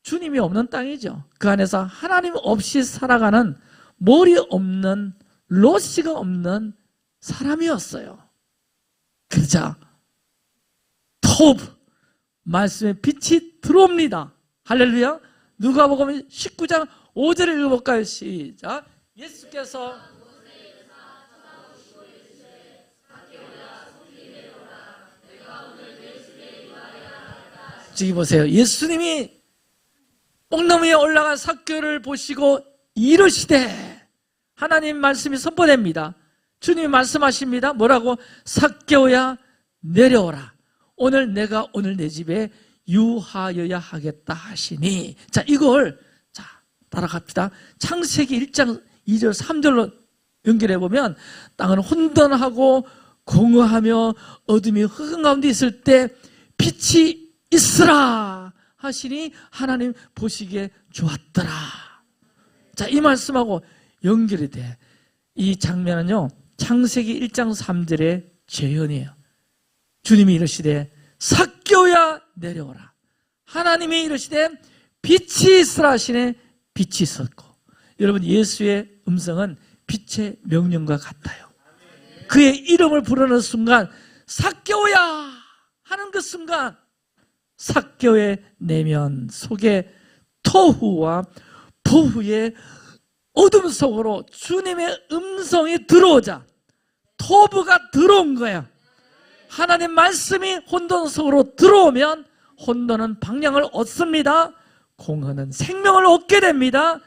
주님이 없는 땅이죠. 그 안에서 하나님 없이 살아가는 머리 없는, 로시가 없는 사람이었어요. 그러자 토브, 말씀의 빛이 들어옵니다. 할렐루야. 누가복음 19장 5절을 읽어볼까요? 시작. 예수께서 저기 보세요. 예수님이 뽕나무 위에 올라간 삭개오를 보시고 이르시되, 하나님 말씀이 선포됩니다. 주님이 말씀하십니다. 뭐라고? 삭개오야 내려오라. 오늘 내가 오늘 내 집에 유하여야 하겠다 하시니. 자, 이걸 자 따라갑시다. 창세기 1장 2절 3절로 연결해 보면 땅은 혼돈하고 공허하며 어둠이 흑암 가운데 있을 때 빛이 있으라 하시니 하나님 보시기에 좋았더라. 자, 이 말씀하고 연결이 돼. 이 장면은요, 창세기 1장 3절의 재현이에요. 주님이 이르시되 삭개오야 내려오라. 하나님이 이르시되 빛이 있으라 하시네 빛이 있었고. 여러분, 예수의 음성은 빛의 명령과 같아요. 그의 이름을 부르는 순간 삭개오야 하는 그 순간 삭개오의 내면 속에 토후와 보후의 어둠 속으로 주님의 음성이 들어오자 토부가 들어온 거야. 하나님 말씀이 혼돈 속으로 들어오면 혼돈은 방향을 얻습니다. 공허는 생명을 얻게 됩니다.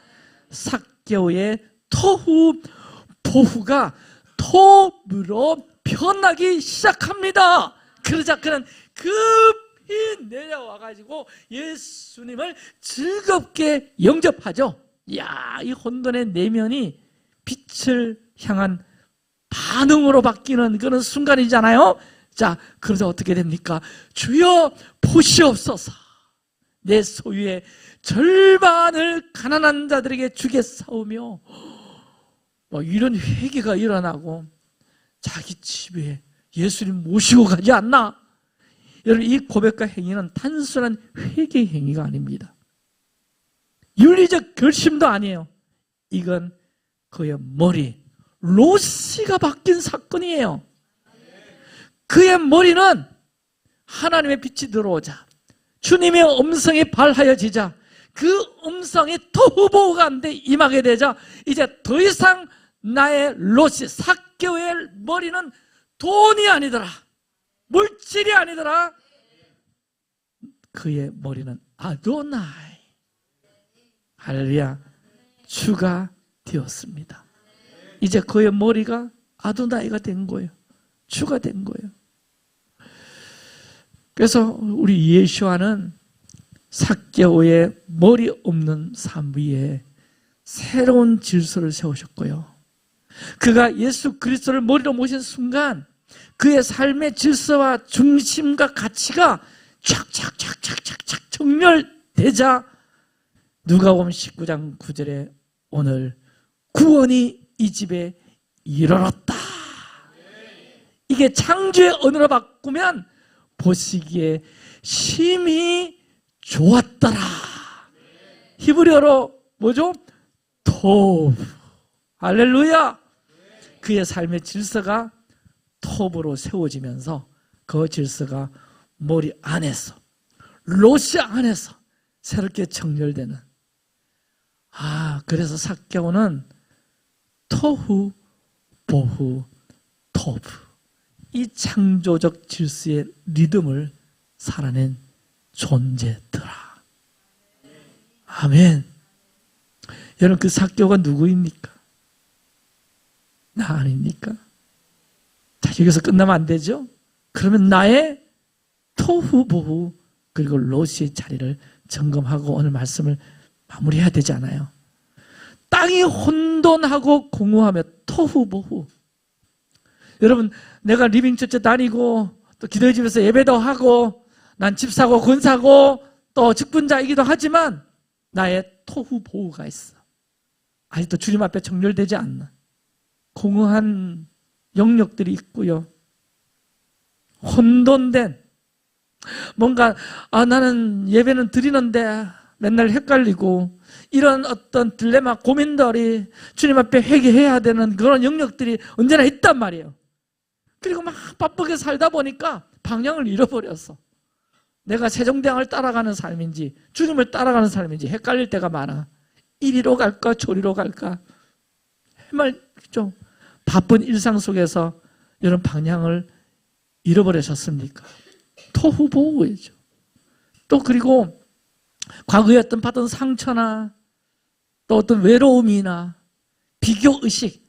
삭개오의 토후 보후가 토부로 변하기 시작합니다. 그러자 그는 급히 내려와가지고 예수님을 즐겁게 영접하죠. 이야, 이 혼돈의 내면이 빛을 향한 반응으로 바뀌는 그런 순간이잖아요. 자, 그러자 어떻게 됩니까? 주여 보시옵소서. 내 소유의 절반을 가난한 자들에게 주겠사오며, 이런 회개가 일어나고 자기 집에 예수님 모시고 가지 않나? 여러분, 이 고백과 행위는 단순한 회개 행위가 아닙니다. 윤리적 결심도 아니에요. 이건 그의 머리, 로시가 바뀐 사건이에요. 그의 머리는 하나님의 빛이 들어오자, 주님의 음성이 발하여지자, 그 음성이 토후보가 안 돼 임하게 되자 이제 더 이상 나의 로시, 삭개오의 머리는 돈이 아니더라, 물질이 아니더라. 그의 머리는 아도나이, 할렐루야, 주가 되었습니다. 이제 그의 머리가 아도나이가 된 거예요. 주가 된 거예요. 그래서 우리 예수와는 삭개오의 머리 없는 삶 위에 새로운 질서를 세우셨고요. 그가 예수 그리스도를 머리로 모신 순간 그의 삶의 질서와 중심과 가치가 착착착착착착 정렬되자 누가복음 19장 9절에 오늘 구원이 이 집에 이르렀다. 이게 창조의 언어로 바꾸면 보시기에 심히 좋았더라. 히브리어로 뭐죠? 토브. 할렐루야. 그의 삶의 질서가 톱으로 세워지면서 그 질서가 머리 안에서, 로시 안에서 새롭게 정렬되는. 그래서 삭개오는 토후, 보후, 토브, 이 창조적 질서의 리듬을 살아낸 존재더라. 아멘. 여러분, 그 삭개오가 누구입니까? 나 아닙니까? 자, 여기서 끝나면 안 되죠? 그러면 나의 토후보후 그리고 로시의 자리를 점검하고 오늘 말씀을 마무리해야 되지 않아요? 땅이 혼돈하고 공허하며 토후보후. 여러분, 내가 리빙처치 다니고 또 기도의 집에서 예배도 하고 난 집 사고 건 사고 또 직분자이기도 하지만 나의 토후보후가 있어. 아직도 주님 앞에 정렬되지 않나. 공허한 영역들이 있고요. 혼돈된 뭔가 나는 예배는 드리는데 맨날 헷갈리고 이런 어떤 딜레마, 고민들이 주님 앞에 회개해야 되는 그런 영역들이 언제나 있단 말이에요. 그리고 막 바쁘게 살다 보니까 방향을 잃어버렸어. 내가 세종대왕을 따라가는 삶인지 주님을 따라가는 삶인지 헷갈릴 때가 많아. 이리로 갈까 저리로 갈까 좀 바쁜 일상 속에서 이런 방향을 잃어버리셨습니까? 토후보후이죠. 또 그리고 과거에 어떤 받은 상처나 또 어떤 외로움이나 비교의식,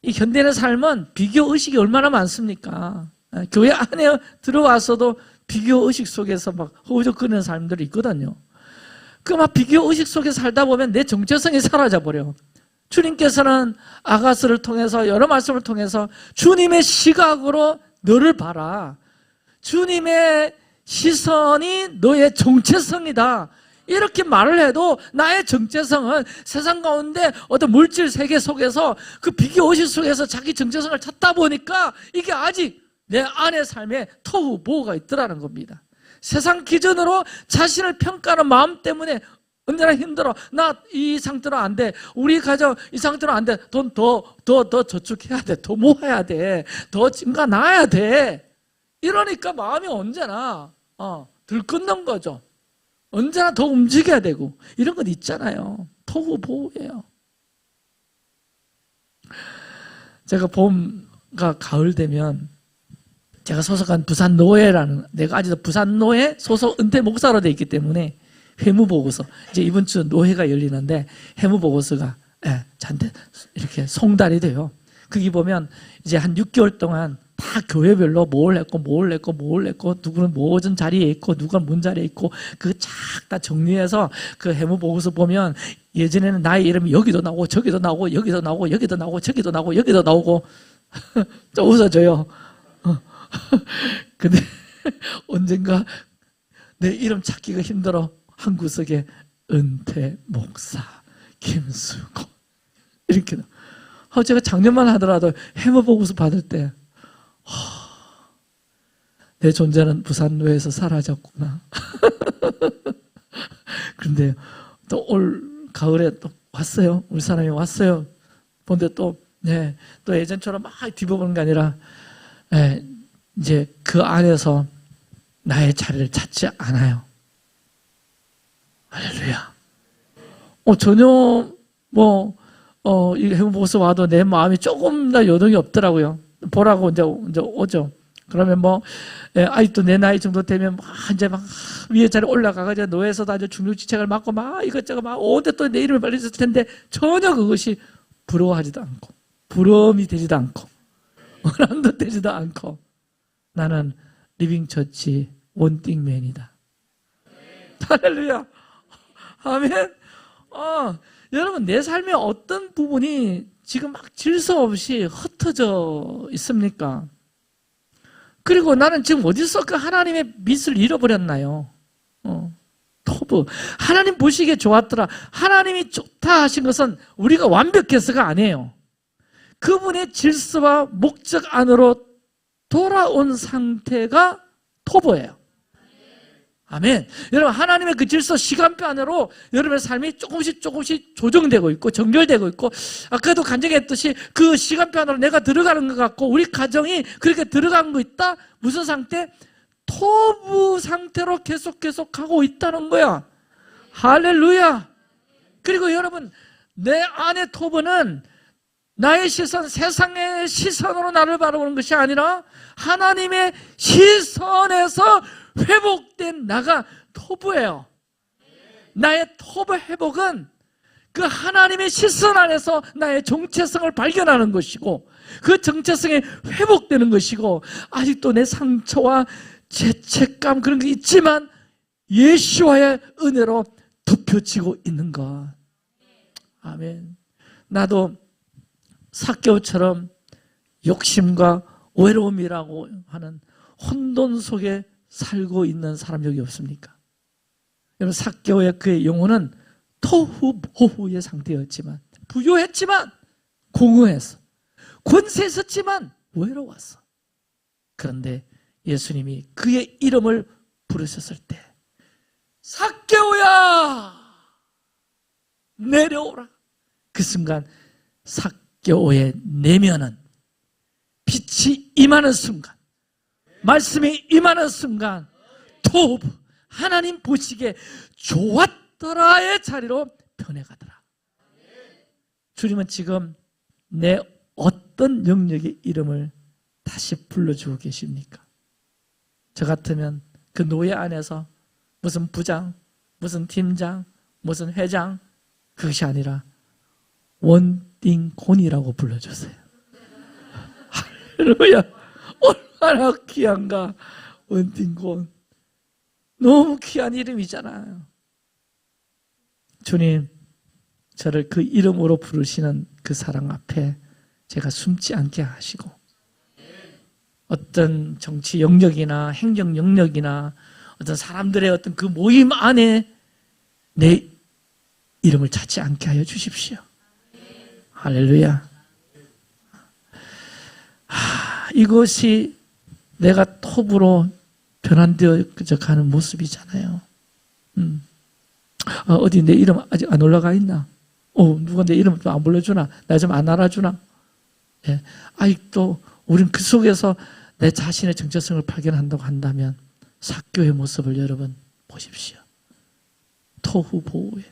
이 현대인의 삶은 비교의식이 얼마나 많습니까? 교회 안에 들어와서도 비교의식 속에서 막 허우적거리는 사람들이 있거든요. 그 막 비교의식 속에 살다 보면 내 정체성이 사라져버려. 주님께서는 아가스를 통해서 여러 말씀을 통해서 주님의 시각으로 너를 봐라. 주님의 시선이 너의 정체성이다. 이렇게 말을 해도 나의 정체성은 세상 가운데 어떤 물질 세계 속에서 그 비교의식 속에서 자기 정체성을 찾다 보니까 이게 아직 내 안의 삶에 토후보호가 있더라는 겁니다. 세상 기준으로 자신을 평가하는 마음 때문에 언제나 힘들어. 나 이 상태로 안 돼. 우리 가정 이 상태로 안 돼. 돈 더 저축해야 돼. 더 모아야 돼. 더 증가 나야 돼. 이러니까 마음이 언제나 들끓는 거죠. 언제나 더 움직여야 되고 이런 건 있잖아요. 토후보호예요. 제가 봄과 가을 되면 제가 소속한 부산노회라는, 내가 아직도 부산노회 소속 은퇴 목사로 되어 있기 때문에 회무보고서, 이제 이번 주 노회가 열리는데 회무보고서가 저한테 이렇게 송달이 돼요. 거기 보면 이제 한 6개월 동안 다 교회별로 뭘 했고 누구는 모든 자리에 있고 누구는 문 자리에 있고 그거 착 다 정리해서 그 회무보고서 보면 예전에는 나의 이름이 여기도 나오고 저기도 나오고 여기도 나오고 여기도 나오고 저기도 나오고 여기도 나오고 좀 웃어줘요. 근데 언젠가 내 이름 찾기가 힘들어. 한 구석에 은퇴 목사 김수고 이렇게. 제가 작년만 하더라도 해무보고서 받을 때 내 존재는 부산노회에서 사라졌구나. 그런데 또 올 가을에 또 왔어요. 우리 사람이 왔어요. 근데 또 예전처럼 막 뒤집어보는 게 아니라 이제 그 안에서 나의 자리를 찾지 않아요. 할렐루야. 전혀 이 해무보고서 와도 내 마음이 조금 더 요동이 없더라고요. 보라고 이제 오죠. 그러면 아직도 내 나이 정도 되면 이제 막 위에 자리 올라가가지고 노예에서도 아주 중류지책을 맡고 막 이것저것 막 오는데 또 내 이름을 빨리 썼을 텐데 전혀 그것이 부러워하지도 않고 부러움이 되지도 않고 원함도 되지도 않고 나는 리빙처치 원띵맨이다. 할렐루야. 아멘. 여러분, 내 삶의 어떤 부분이 지금 막 질서 없이 흩어져 있습니까? 그리고 나는 지금 어디서 그 하나님의 밑을 잃어버렸나요? 토브. 하나님 보시기에 좋았더라. 하나님이 좋다 하신 것은 우리가 완벽해서가 아니에요. 그분의 질서와 목적 안으로 돌아온 상태가 토브예요. 아멘. 여러분, 하나님의 그 질서 시간표 안으로 여러분의 삶이 조금씩 조정되고 있고 정결되고 있고, 아까도 간증했듯이 그 시간표 안으로 내가 들어가는 것 같고 우리 가정이 그렇게 들어간 거 있다. 무슨 상태? 토부 상태로 계속 하고 있다는 거야. 할렐루야. 그리고 여러분, 내 안의 토부는 나의 시선, 세상의 시선으로 나를 바라보는 것이 아니라 하나님의 시선에서 회복된 나가 토부예요. 나의 토부 회복은 그 하나님의 시선 안에서 나의 정체성을 발견하는 것이고 그 정체성이 회복되는 것이고, 아직도 내 상처와 죄책감 그런 게 있지만 예수와의 은혜로 덮여지고 있는 것. 아멘. 나도 삭개오처럼 욕심과 외로움이라고 하는 혼돈 속에 살고 있는 사람 여기 없습니까? 여러분, 삭개오의 그의 영혼은 토후보후의 상태였지만, 부유했지만 공허했어. 권세 있었지만 외로웠어. 그런데 예수님이 그의 이름을 부르셨을 때, 삭개오야 내려오라. 그 순간 삭개오의 내면은 빛이 임하는 순간, 말씀이 임하는 순간 토브, 하나님 보시기에 좋았더라의 자리로 변해가더라. 주님은 지금 내 어떤 영역의 이름을 다시 불러주고 계십니까? 저 같으면 그 노예 안에서 무슨 부장, 무슨 팀장, 무슨 회장, 그것이 아니라 원띵곤이라고 불러주세요. 할렐루야. 얼마나 귀한가. 원띵곤. 너무 귀한 이름이잖아요. 주님, 저를 그 이름으로 부르시는 그 사랑 앞에 제가 숨지 않게 하시고, 어떤 정치 영역이나 행정 영역이나 어떤 사람들의 어떤 그 모임 안에 내 이름을 찾지 않게 하여 주십시오. 할렐루야. 이것이 내가 톱으로 변환되어 가는 모습이잖아요. 어디 내 이름 아직 안 올라가 있나? 누가 내 이름 좀 안 불러주나? 나 좀 안 알아주나? 예. 아직도 우린 그 속에서 내 자신의 정체성을 발견한다고 한다면 삭개오의 모습을 여러분 보십시오. 토후보후에.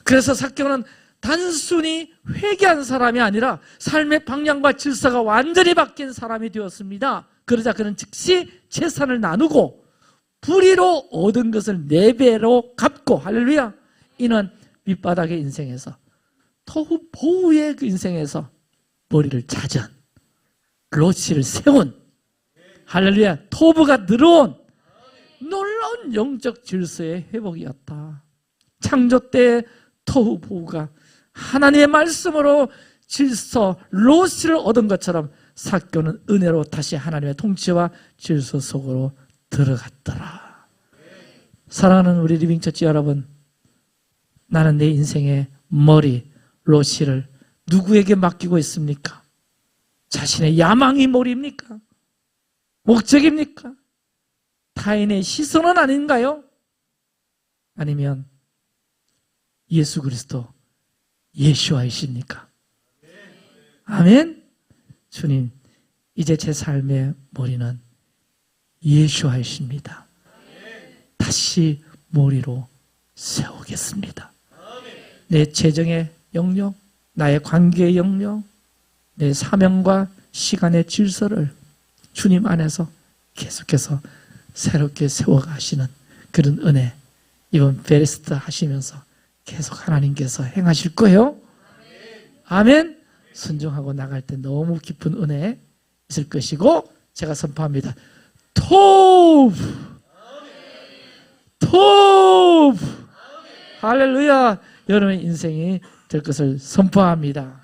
그래서 삭개오는 단순히 회개한 사람이 아니라 삶의 방향과 질서가 완전히 바뀐 사람이 되었습니다. 그러자 그는 즉시 재산을 나누고 불의로 얻은 것을 4배로 갚고, 할렐루야. 이는 밑바닥의 인생에서, 토후보후의 그 인생에서 머리를 찾은, 로치를 세운, 할렐루야, 토부가 늘어온 놀라운 영적 질서의 회복이었다. 창조 때의 토후보후가 하나님의 말씀으로 질서, 로치를 얻은 것처럼 삭개오는 은혜로 다시 하나님의 통치와 질서 속으로 들어갔더라. 사랑하는 우리 리빙처치 여러분, 나는 내 인생의 머리, 로치를 누구에게 맡기고 있습니까? 자신의 야망이 머리입니까? 목적입니까? 타인의 시선은 아닌가요? 아니면 예수 그리스도 예수와이십니까? 아멘. 주님, 이제 제 삶의 머리는 예수와이십니다. 다시 머리로 세우겠습니다. 내 재정의 영역, 나의 관계의 영역, 내 사명과 시간의 질서를 주님 안에서 계속해서 새롭게 세워가시는 그런 은혜, 이번 베레스트 하시면서 계속 하나님께서 행하실 거예요. 아멘. 순종하고 나갈 때 너무 깊은 은혜 있을 것이고, 제가 선포합니다. 토브! 할렐루야. 여러분의 인생이 될 것을 선포합니다.